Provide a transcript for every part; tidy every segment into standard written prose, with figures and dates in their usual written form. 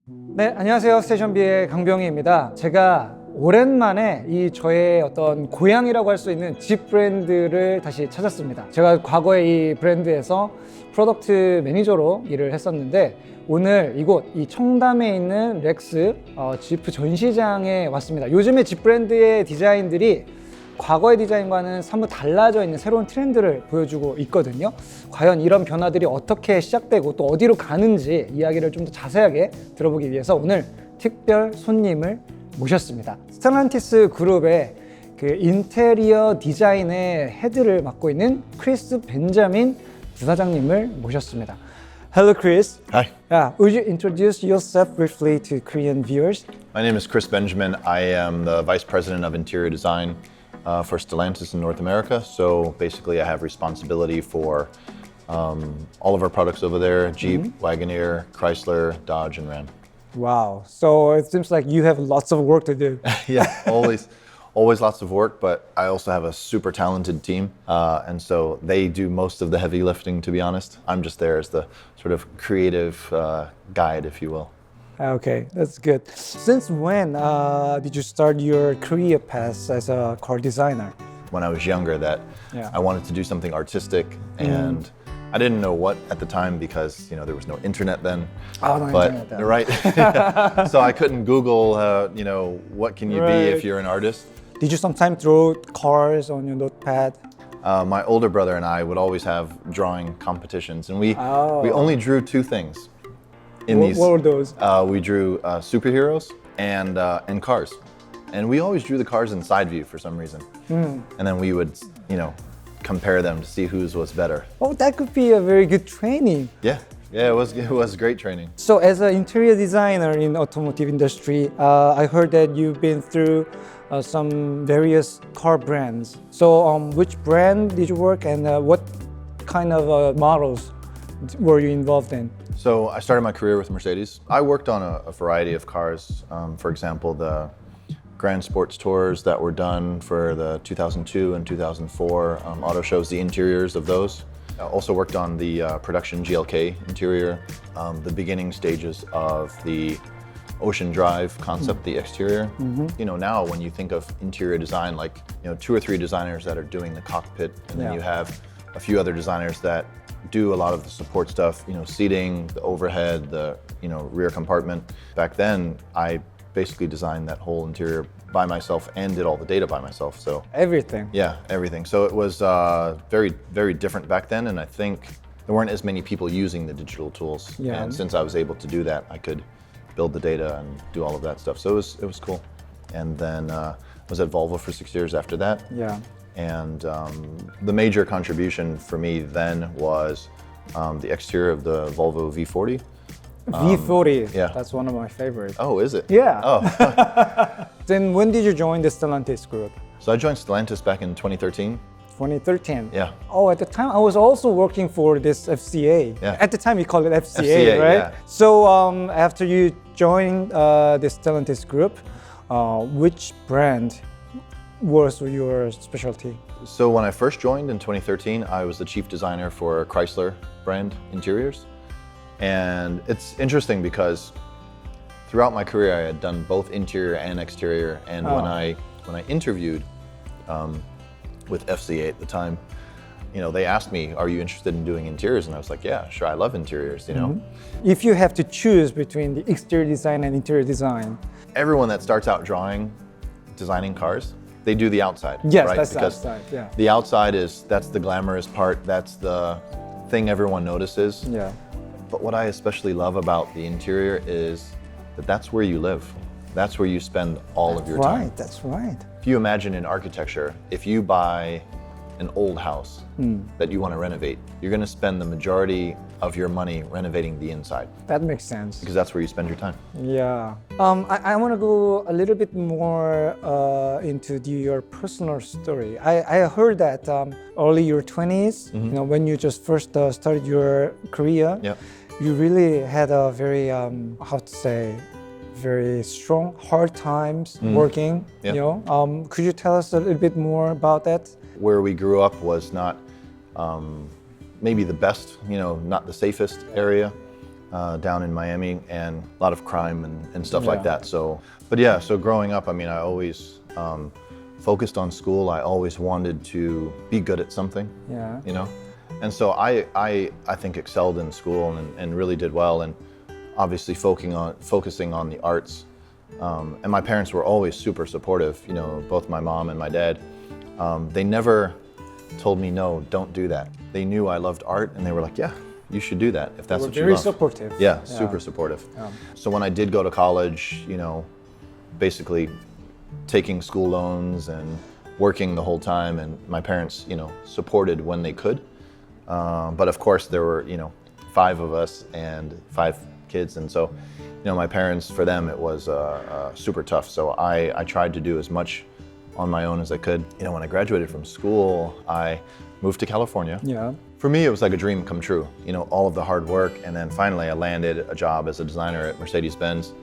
네, 안녕하세요. 스테이션비의 강병희입니다. 제가 오랜만에 저의 어떤 고향이라고 할 수 있는 집 브랜드를 다시 찾았습니다. 제가 과거에 이 브랜드에서 프로덕트 매니저로 일을 했었는데 오늘 이곳 이 청담에 있는 렉스 지프 전시장에 왔습니다. 요즘에 집 브랜드의 디자인들이 과거의 디자인과는 사뭇 달라져 있는 새로운 트렌드를 보여주고 있거든요. 과연 이런 변화들이 어떻게 시작되고 또 어디로 가는지 이야기를 좀 더 자세하게 들어보기 위해서 오늘 특별 손님을 모셨습니다. 스텔란티스 그룹의 그 인테리어 디자인의 헤드를 맡고 있는 크리스 벤자민 부사장님을 모셨습니다. Hello, Chris. Hi. Yeah, would you introduce yourself briefly to Korean viewers? My name is Chris Benjamin. I am the Vice President of Interior Design for Stellantis in North America. So basically I have responsibility for all of our products over there, Jeep, Wagoneer, Chrysler, Dodge, and Ram. Wow. So it seems like you have lots of work to do. Yeah, always lots of work, but I also have a super talented team. And so they do most of the heavy lifting, to be honest. I'm just there as the sort of creative guide, if you will. Okay, that's good. Since when did you start your career path as a car designer? When I was younger, that Yeah. I wanted to do something artistic, and I didn't know what at the time because there was no internet then. Oh, no but internet then. right, so I couldn't Google. What can you be Right. if you're an artist? Did you sometimes draw cars on your notepad? My older brother and I would always have drawing competitions, and we Oh. only drew two things. What were those? We drew superheroes and cars, and we always drew the cars in side view for some reason. And then we would, compare them to see whose was better. Oh, that could be a very good training. Yeah, it was great training. So as an interior designer in automotive industry, I heard that you've been through some various car brands. So which brand did you work and what kind of models were you involved in? So I started my career with Mercedes. I worked on a variety of cars. For example, the Grand Sports Tours that were done for the 2002 and 2004 auto shows, the interiors of those. I also worked on the production GLK interior, the beginning stages of the Ocean Drive concept, the exterior. Now when you think of interior design, like two or three designers that are doing the cockpit, and then Yeah. you have a few other designers that do a lot of the support stuff, seating, the overhead, the rear compartment. Back then, I basically designed that whole interior by myself and did all the data by myself. So Everything. yeah, everything. So it was very, very different back then, and I think there weren't as many people using the digital tools. Yeah. And since I was able to do that, I could build the data and do all of that stuff. So it was cool. And then I was at Volvo for 6 years after that. Yeah. And the major contribution for me then was the exterior of the Volvo V40. V40. yeah. That's one of my favorites. Oh, is it? Yeah. Oh, Then when did you join the Stellantis group? so I joined Stellantis back in 2013. 2013. Yeah. Oh, at the time I was also working for this FCA. Yeah. At the time we called it FCA, FCA, right? yeah. So after you joined the Stellantis group, which brand was your specialty? So when I first joined in 2013, I was the chief designer for Chrysler brand interiors. And it's interesting because throughout my career, I had done both interior and exterior. And when I interviewed with FCA at the time, they asked me, "Are you interested in doing interiors?" And I was like, "Yeah, sure. I love interiors." If you have to choose between the exterior design and interior design, Everyone that starts out designing cars, they do the outside. yes, right? that's the Because outside. Yeah. the outside that's the glamorous part. That's the thing everyone notices. Yeah. But what I especially love about the interior is that that's where you live. That's where you spend all of your time. Right. That's right. If you imagine in architecture, if you buy an old house that you want to renovate, you're going to spend the majority of your money renovating the inside That makes sense. because that's where you spend your time. Yeah. I want to go a little bit more into your personal story. I heard that early your 20s, when you just first started your career, Yep. you really had a very, how to say, very strong, hard times working. Yeah. Could you tell us a little bit more about that? Where we grew up was not maybe the best, not the safest area. down in Miami, and a lot of crime and stuff like that. So, but yeah, so growing up, I mean, I always focused on school. I always wanted to be good at something, you know? And so I think excelled in school and really did well, and obviously focusing on the arts. And my parents were always super supportive, you know, both my mom and my dad. They never told me, no, don't do that. They knew I loved art, and they were like, yeah, you should do that if that's what you love. Very supportive. Yeah, super supportive. So when I did go to college, you know, basically taking school loans and working the whole time, and my parents, you know, supported when they could. But of course there were, you know, 5 of us and 5 kids, and so, you know, my parents, for them it was super tough. So I tried to do as much on my own as I could. You know, when I graduated from school, I moved to California. Yeah. For me, it was like a dream come true. You know, all of the hard work, and then finally I landed a job as a designer at Mercedes-Benz,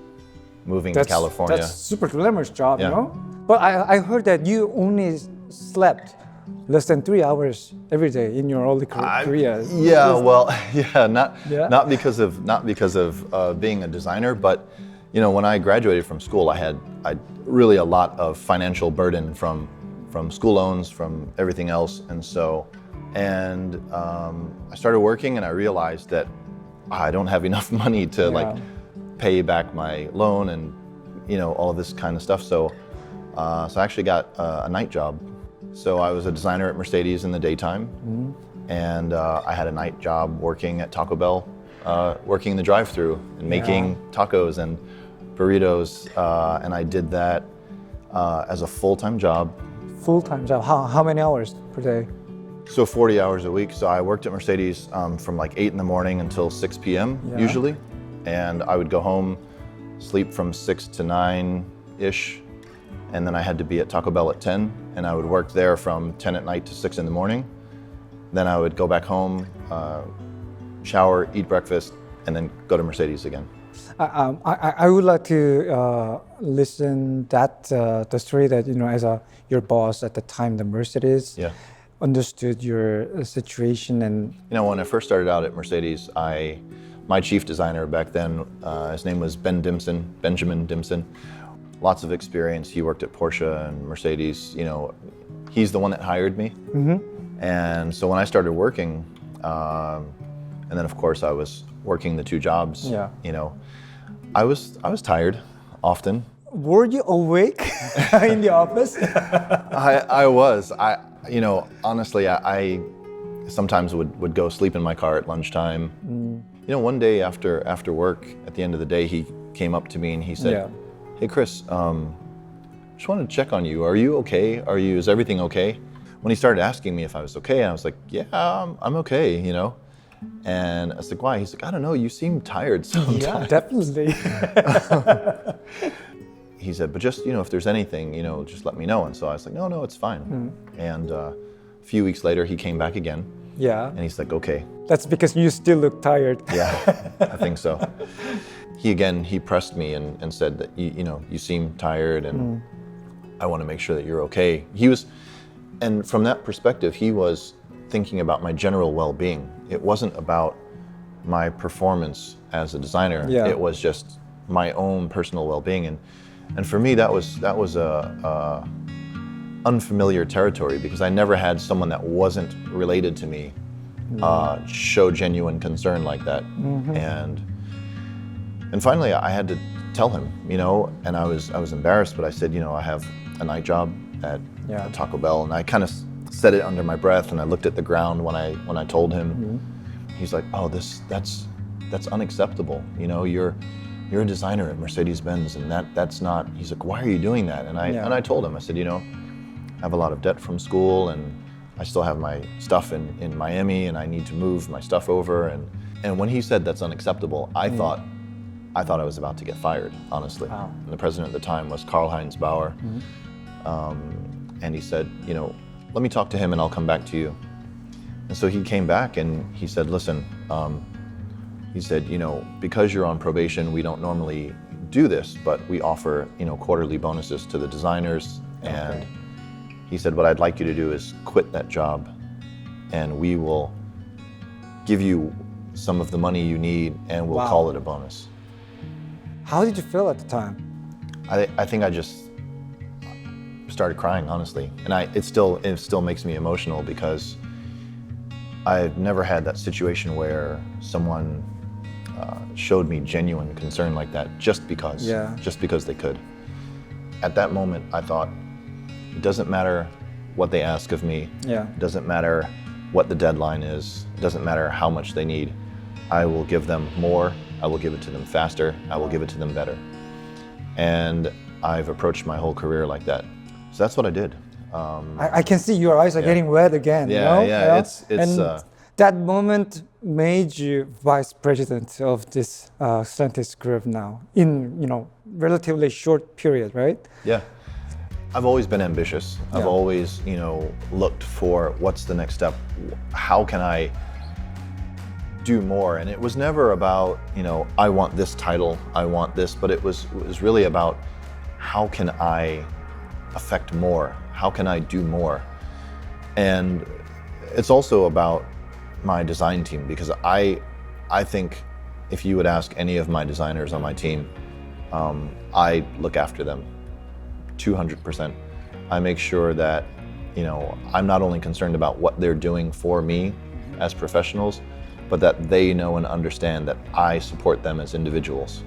moving to California. That's super glamorous job, Yeah. you know? But I heard that you only slept less than 3 hours every day in your early career. Yeah, well, yeah, not because of being a designer, but you know, when I graduated from school, I had really a lot of financial burden from school loans, from everything else, and so, I started working, and I realized that I don't have enough money to like pay back my loan and, you know, all of this kind of stuff. So I actually got a night job. So I was a designer at Mercedes in the daytime, and I had a night job working at Taco Bell, working in the drive-thru and making tacos and burritos, and I did that as a full-time job. Full-time job. How many hours per day? So 40 hours a week. So I worked at Mercedes from like 8 in the morning until 6 p.m. usually, and I would go home, sleep from 6 to 9-ish, and then I had to be at Taco Bell at 10, and I would work there from 10 at night to 6 in the morning. Then I would go back home, shower, eat breakfast, and then go to Mercedes again. I would like to listen that the story that, you know, as your boss at the time, the Mercedes, understood your situation. And you know, when I first started out at Mercedes, my chief designer back then, his name was Benjamin Dimson. Lots of experience. He worked at Porsche and Mercedes. You know, he's the one that hired me. And so when I started working, and then of course I was working the 2 jobs. You know, I was tired often. Were you awake in the office? I was. You know, honestly, I sometimes would go sleep in my car at lunchtime. You know, one day after work, at the end of the day, he came up to me and he said, "Hey, Chris, just wanted to check on you. Are you okay? Is everything okay?" When he started asking me if I was okay, I was like, "Yeah, I'm okay," you know. And I was like, "Why?" He's like, "I don't know. You seem tired sometimes." Yeah, definitely. He said, "But just, you know, if there's anything, you know, just let me know." And so I was like, "No, it's fine." And a few weeks later, he came back again. And he's like, "Okay." That's because you still look tired. Yeah, I think so. He pressed me and said that, you know, you seem tired, and I want to make sure that you're okay. And from that perspective, he was thinking about my general well-being. It wasn't about my performance as a designer. It was just my own personal well-being, and for me that was a unfamiliar territory, because I never had someone that wasn't related to me show genuine concern like that. And finally I had to tell him, you know, and I was embarrassed, but I said, you know, I have a night job at Taco Bell, and I kind of said it under my breath, and I looked at the ground when I told him. He's like, "Oh, that's unacceptable. You know, you're a designer at Mercedes-Benz, and that's not." He's like, "Why are you doing that?" And I told him, I said, "You know, I have a lot of debt from school, and I still have my stuff in Miami, and I need to move my stuff over." And when he said that's unacceptable, I thought I was about to get fired, honestly. And the president at the time was Karl-Heinz Bauer. And he said, "You know, let me talk to him and I'll come back to you." And so he came back and he said, "Listen," he said, "you know, because you're on probation, we don't normally do this, but we offer, you know, quarterly bonuses to the designers." And he said, "What I'd like you to do is quit that job, and we will give you some of the money you need and we'll Wow. call it a bonus. How did you feel at the time? I think I just started crying, honestly. And it still makes me emotional because I've never had that situation where someone showed me genuine concern like that just because they could. At that moment, I thought, it doesn't matter what they ask of me. Yeah. It doesn't matter what the deadline is. It doesn't matter how much they need. I will give them more. I will give it to them faster. I will give it to them better. And I've approached my whole career like that. So that's what I did. I can see your eyes are getting wet again. Yeah, you know? yeah, it's and that moment made you vice president of this scientist group now in relatively short period, right? Yeah. I've always been ambitious. I've always, looked for what's the next step. How can I do more? And it was never about, I want this title, I want this, but it was really about how can I affect more? How can I do more? And it's also about my design team, because I think if you would ask any of my designers on my team, I look after them 200%. I make sure that, I'm not only concerned about what they're doing for me as professionals, but that they know and understand that I support them as individuals.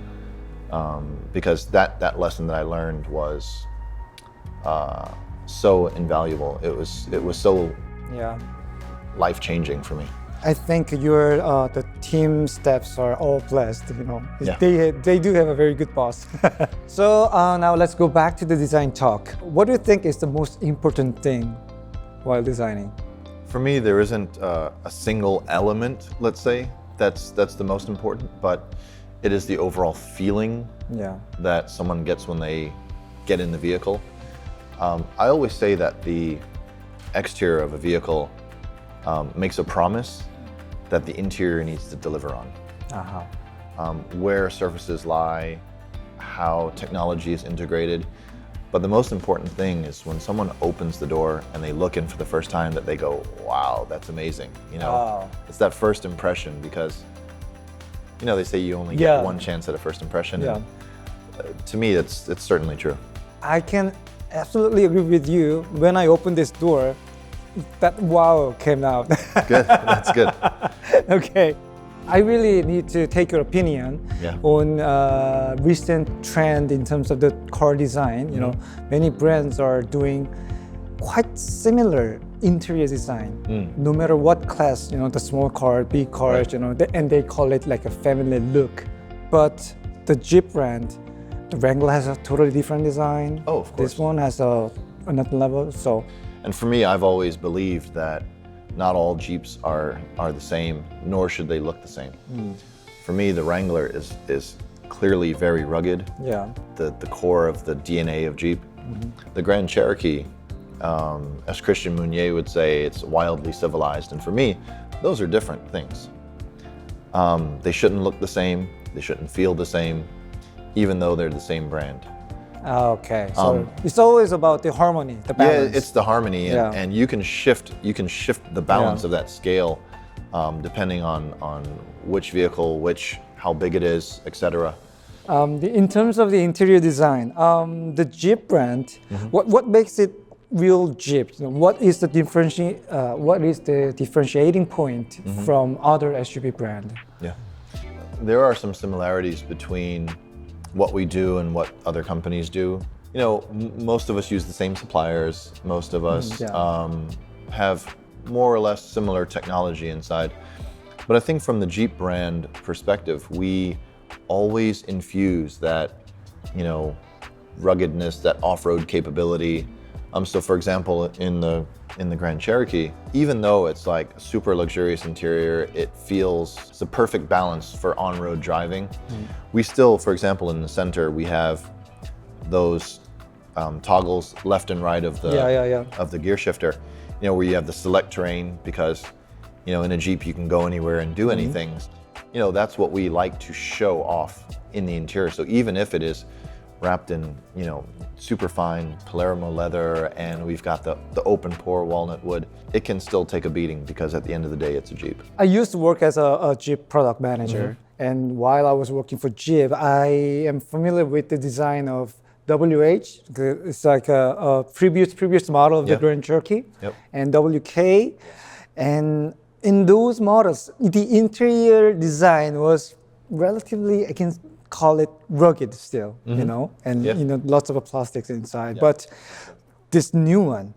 Because that lesson that I learned was so invaluable. It was so life-changing for me. I think the team staffs are all blessed. Yeah. They do have a very good boss. So now let's go back to the design talk. What do you think is the most important thing while designing? For me, there isn't a single element, let's say, that's the most important, but it is the overall feeling that someone gets when they get in the vehicle. I always say that the exterior of a vehicle makes a promise that the interior needs to deliver on. Where surfaces lie, how technology is integrated. But the most important thing is when someone opens the door and they look in for the first time, that they go, wow, that's amazing. It's that first impression, because they say you only get one chance at a first impression. And, to me, it's certainly true. I can absolutely agree with you. When I opened this door, that wow came out. Good, that's good. Okay. I really need to take your opinion on recent trend in terms of the car design. Many brands are doing quite similar interior design, no matter what class, the small car, big cars, and they call it like a family look. But the Jeep brand, the Wrangler has a totally different design. Oh, of course. This one has another level. So. And for me, I've always believed that not all Jeeps are the same, nor should they look the same. For me, the Wrangler is clearly very rugged. Yeah. The core of the DNA of Jeep. The Grand Cherokee, as Christian Meunier would say, it's wildly civilized. And for me, those are different things. They shouldn't look the same. They shouldn't feel the same, even though they're the same brand. Okay, so it's always about the harmony, the balance. Yeah, it's the harmony, and you can shift the balance of that scale depending on which vehicle, how big it is, etc. In terms of the interior design, the Jeep brand, what makes it real Jeep? What is the differentiating point from other SUV brand? Yeah, there are some similarities between what we do and what other companies do. Most of us use the same suppliers. Most of us have more or less similar technology inside. But I think from the Jeep brand perspective, we always infuse that, ruggedness, that off-road capability. So for example, in the Grand Cherokee, even though it's like a super luxurious interior, it's a perfect balance for on-road driving. We still, for example, in the center, we have those toggles left and right of the gear shifter, where you have the select terrain, because, in a Jeep you can go anywhere and do anything. That's what we like to show off in the interior. So even if it is wrapped in, super fine Palermo leather, and we've got the open pore walnut wood. It can still take a beating because at the end of the day, it's a Jeep. I used to work as a Jeep product manager. And while I was working for Jeep, I am familiar with the design of WH. It's like a previous model of the Yep. Grand Cherokee. Yep. And WK. And in those models, the interior design was relatively, I can call it rugged still, and Yeah. lots of plastics inside. But this new one,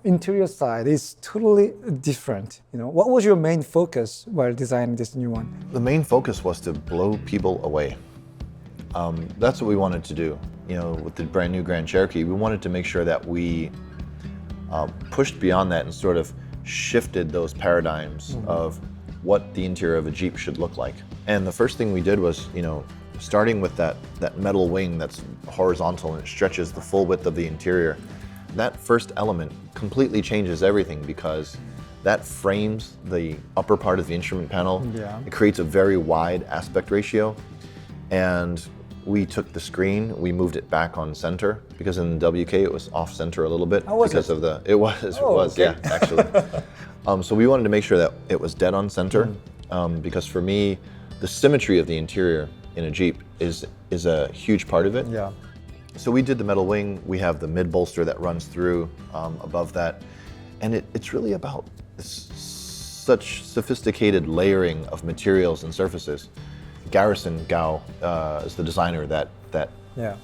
interior side is totally different. What was your main focus while designing this new one? The main focus was to blow people away. That's what we wanted to do. With the brand new Grand Cherokee, we wanted to make sure that we pushed beyond that and sort of shifted those paradigms of what the interior of a Jeep should look like. And the first thing we did was, starting with that metal wing that's horizontal and it stretches the full width of the interior. That first element completely changes everything because that frames the upper part of the instrument panel. Yeah. It creates a very wide aspect ratio. And we took the screen, we moved it back on center because in the WK it was off center a little bit because of the, it was, okay. yeah, actually. So we wanted to make sure that it was dead on center because for me, the symmetry of the interior in a Jeep is a huge part of it. Yeah. So we did the metal wing, we have the mid bolster that runs through above that. And it's really about such sophisticated layering of materials and surfaces. Garrison Gao is the designer that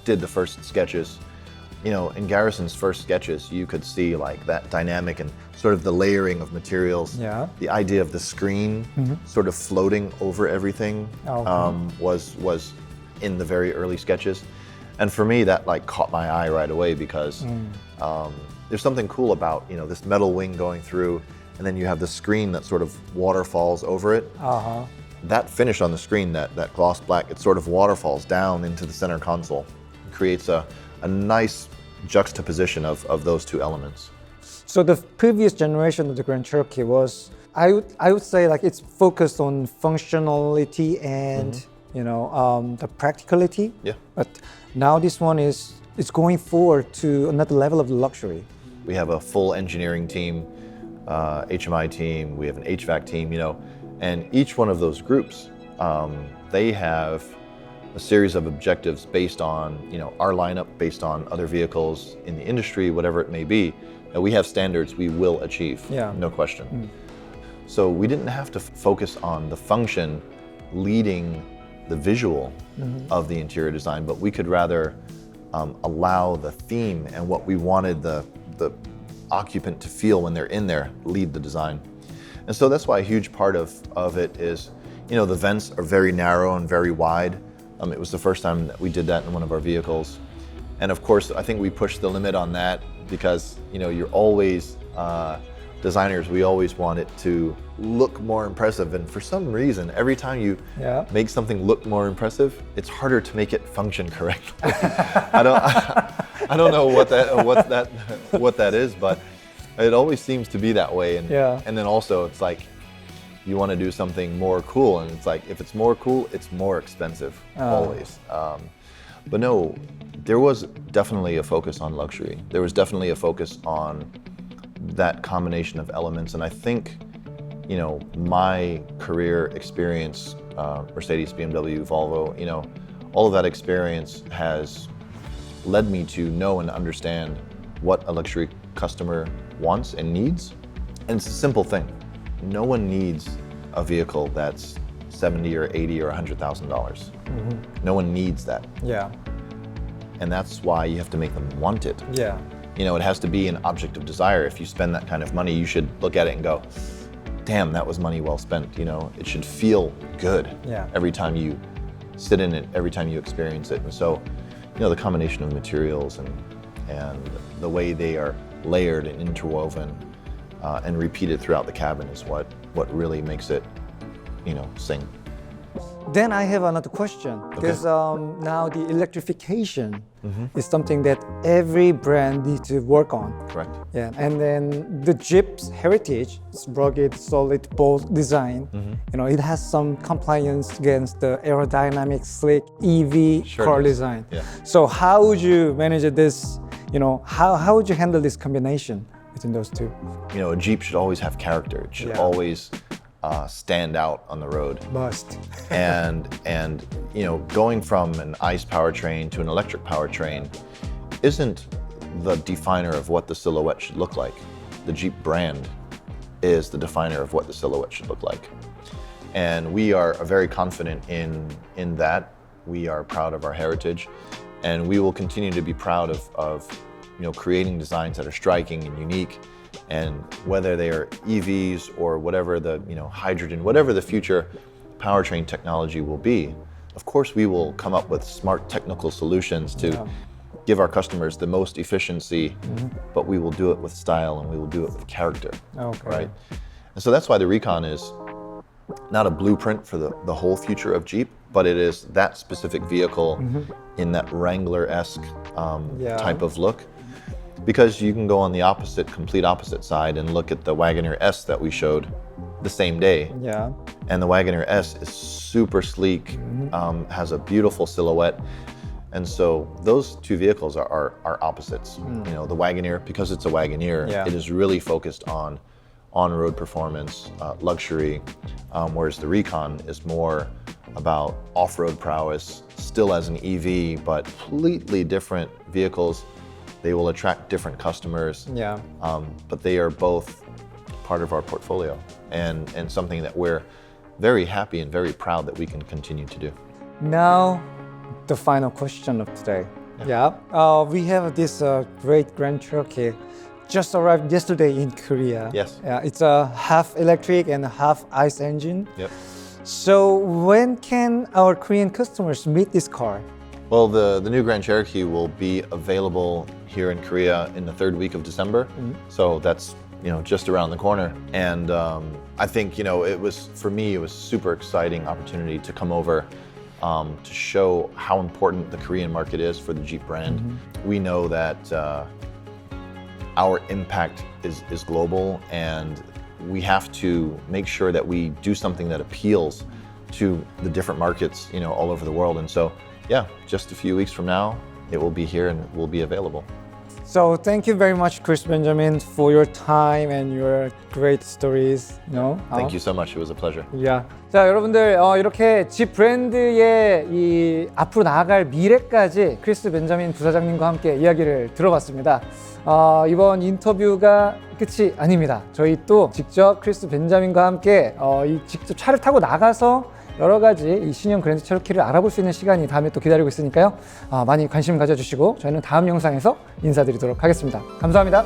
did the first sketches. In Garrison's first sketches, you could see like that dynamic and sort of the layering of materials. Yeah. The idea of the screen sort of floating over everything was in the very early sketches. And for me, that like caught my eye right away because there's something cool about, this metal wing going through and then you have the screen that sort of waterfalls over it. That finish on the screen, that gloss black, it sort of waterfalls down into the center console. It creates a nice juxtaposition of those two elements. So the previous generation of the Grand Cherokee was, I would say like it's focused on functionality and the practicality. Yeah. But now this one is going forward to another level of luxury. We have a full engineering team, HMI team, we have an HVAC team, and each one of those groups, they have a series of objectives based on, our lineup, based on other vehicles in the industry, whatever it may be. And we have standards we will achieve, no question. So we didn't have to focus on the function leading the visual of the interior design, but we could rather allow the theme and what we wanted the occupant to feel when they're in there lead the design. And so that's why a huge part of it is, the vents are very narrow and very wide. It was the first time that we did that in one of our vehicles. And of course, I think we pushed the limit on that because, you're always, designers, we always want it to look more impressive. And for some reason, every time you make something look more impressive, it's harder to make it function correctly. I don't know what that is, but it always seems to be that way. And then also it's like, you want to do something more cool, and it's like, if it's more cool, it's more expensive, always. But no, there was definitely a focus on luxury. There was definitely a focus on that combination of elements. And I think, my career experience, Mercedes, BMW, Volvo, all of that experience has led me to know and understand what a luxury customer wants and needs. And it's a simple thing. No one needs a vehicle that's $70 or $80 or $100,000. No one needs that. Yeah. And that's why you have to make them want it. Yeah. It has to be an object of desire. If you spend that kind of money, you should look at it and go, damn, that was money well spent. It should feel good every time you sit in it, every time you experience it. And so, the combination of materials and the way they are layered and interwoven and repeated throughout the cabin is what really makes it, sing. Then I have another question because now the electrification is something that every brand needs to work on. Correct. Yeah, and then the Jeep's heritage, its rugged, solid, bold design. You know, it has some compliance against the aerodynamic, slick EV Sure car does. design. Yeah. So how would you manage this? You know, how would you handle this combination between those two? You know, a Jeep should always have character. It should Yeah. always stand out on the road. Must. and you know, going from an ICE powertrain to an electric powertrain isn't the definer of what the silhouette should look like. The Jeep brand is the definer of what the silhouette should look like. And we are very confident in that. We are proud of our heritage, and we will continue to be proud of you know, creating designs that are striking and unique. And whether they are EVs or whatever the, you know, hydrogen, whatever the future powertrain technology will be, of course we will come up with smart technical solutions to give our customers the most efficiency, but we will do it with style and we will do it with character. Okay. Right? And so that's why the Recon is not a blueprint for the whole future of Jeep, but it is that specific vehicle in that Wrangler-esque type of look. Because you can go on the complete opposite side and look at the Wagoneer S that we showed the same day. Yeah. And the Wagoneer S is super sleek, has a beautiful silhouette. And so those two vehicles are opposites. You know, the Wagoneer, because it's a Wagoneer, it is really focused on on-road performance, luxury, whereas the Recon is more about off-road prowess, still as an EV, but completely different vehicles. They will attract different customers, but they are both part of our portfolio and something that we're very happy and very proud that we can continue to do. Now, the final question of today. We have this great Grand Cherokee just arrived yesterday in Korea. Yes. It's a half electric and half ICE engine. Yep. So when can our Korean customers meet this car? Well, the new Grand Cherokee will be available here in Korea in the third week of December. So that's, you know, just around the corner. And I think, you know, for me, it was super exciting opportunity to come over to show how important the Korean market is for the Jeep brand. We know that our impact is global, and we have to make sure that we do something that appeals to the different markets, you know, all over the world. And so, yeah, just a few weeks from now, it will be here and will be available. So thank you very much, Chris Benjamin, for your time and your great stories. You know. Thank you so much. It was a pleasure. Yeah. 자, 여러분들 이렇게 집 브랜드의 이 앞으로 나아갈 미래까지 크리스 벤자민 부사장님과 함께 이야기를 들어봤습니다. 이번 인터뷰가 끝이 아닙니다. 저희 또 직접 크리스 벤자민과 함께 직접 차를 타고 나가서 여러 가지 이 신형 그랜드 체로키를 알아볼 수 있는 시간이 다음에 또 기다리고 있으니까요. 많이 관심 가져주시고 저희는 다음 영상에서 인사드리도록 하겠습니다. 감사합니다.